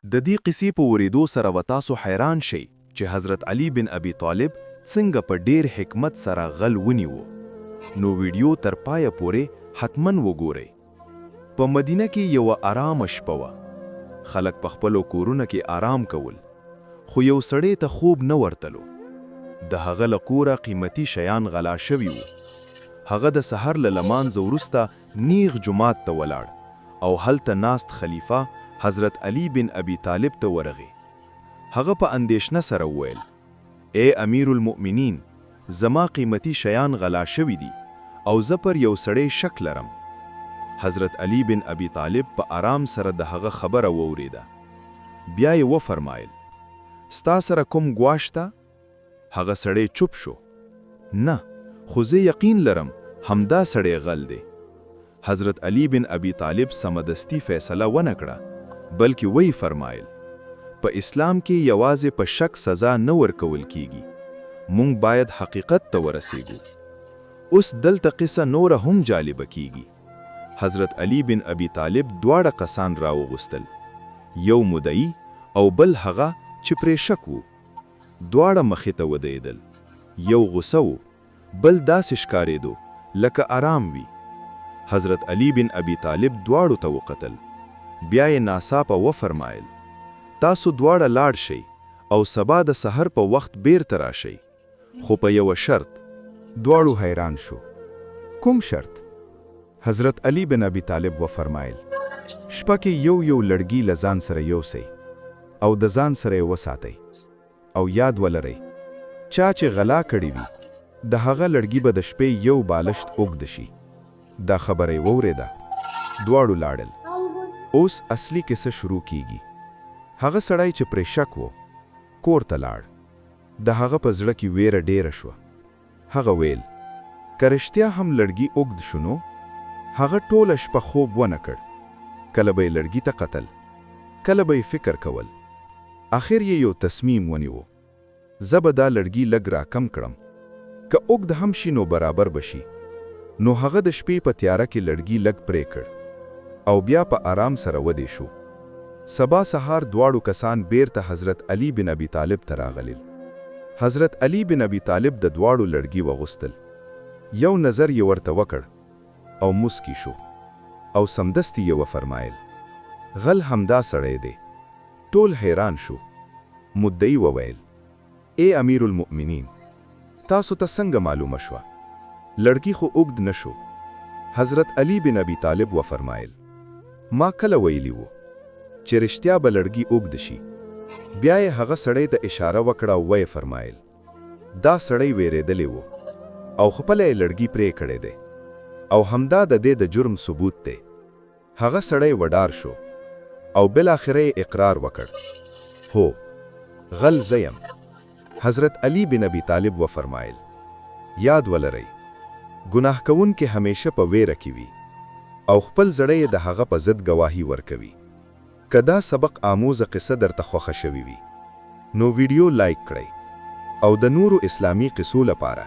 د دې قصې په ورېدو سره و تاسو حیران شئ چې حضرت علي بن ابي طالب څنګه په ډیر حکمت سره غل ونیو. نو ویډیو تر پایه پورې حتمن وګورئ. په مدینه کې یو آرامه شپه وه. خلک په خپلو کورونو کې آرام کول، خو یو سړی ته خوب نه ورتلو. د هغه له کوره قیمتي شیان غلا شوي وو. هغه د سحر له لمانځه وروسته نیغ جومات ته ولاړ او هلته ناست خلیفه حضرت علی بن ابي طالب ته ورغی. هغه په اندیشنه سره وویل: اے امیر المؤمنین، زما قیمتي شیان غلا شوي دي او زه پر یو سړی شک لرم. حضرت علی بن ابي طالب په آرام سره د هغه خبره واوریده. بیا یې وفرمایل: ستا سره کوم ګواښ ته؟ هغه سړی چوپ شو. نه، خو زه یقین لرم همدا سړی غل دی. حضرت علی بن ابي طالب سمدستی فیصله ونه کړه، بلکې وی فرمایل: په اسلام کې یوازې په شک سزا نه ورکول کیږي. مونږ باید حقیقت ته ورسیږو. اوس دلته قصه نوره هم جالبه کیږي. حضرت علی بن ابي طالب دواړه کسان راوغوستل، یو مدعی او بل هغه چې پرې شک وو. دواړه مخې ته ودرېدل. یو غوسه وو، بل داسې ښکارېدو لکه آرام وي. حضرت علی بن ابي طالب دواړو ته وکتل. بیا یې ناڅاپه وفرمایل: تاسو دواړه لاړ شئ او سبا د سحر په وخت بیرته راشئ، خو په یوه شرط. دواړو حیران شو. کوم شرط؟ حضرت علی بن ابي طالب وفرمایل: شپه کې یو لړګي له ځان سره یوسئ او د ځان سره یې وساتئ، او یاد ولرئ چا چې غلا کړې وي د هغه لړګي به د شپې یو بالښت اوږد شي. دا خبره یې واورېده. دواړو لاړل. اوس اصلي کیسه شروع کیږي. هغه سړی چې پرې شک وو کور ته لاړ. د هغه په زړه کې ویره ډیره شوه. هغه ویل: که رښتیا هم لړګي اوږد شو نو هغه ټوله شپه خوب ونه کړ. کله به یې لړګي ته قتل، کله به یې فکر کول. آخر یې یو تصمیم ونیو: زه به دا لړګي لږ راکم کړم، که اوږد هم شي نو برابر بشي. نو هغه د شپې په تیاره کې لړګي لږ پرې کړ او بیا په آرام سره ودې شو. سبا سهار دواړو کسان بیرته حضرت علی بن ابي طالب ته راغلل. حضرت علی بن ابي طالب د دواړو لړګي وغوستل. یو نظر یې ورته وکړ او مسکی شو او سمدستی یې وفرمایل: غل همدا سړی دی. ټول حیران شو. مدعی وویل: اے امیر المؤمنین، تاسو ته څنګه معلومه شوه؟ لړګي خو اوږد نشو. حضرت علی بن ابي طالب وفرمایل: ما کله ویلی وو چې رښتیا به لړګي اوږد شي. بیا یې هغه سړی ته اشاره وکړه او ویې فرمایل: دا سړی ویرېدلی وو او خپله یې لړګي پرې کړی دی او همدا د دې د جرم ثبوت دی. هغه سړی وډار شو او بالاخره یې اقرار وکړ: هو، غل زه یم. حضرت علی بن ابي طالب وفرمایل: یاد ولرئ، ګناه کوونکی همیشه په ویره کې وي او خپل زړه یې د هغه په ضد گواهی ورکوي. که دا سبق آموزه قصه درته خوښه شوي وي نو ویډیو لایک کړئ او د نورو اسلامي قصو لپاره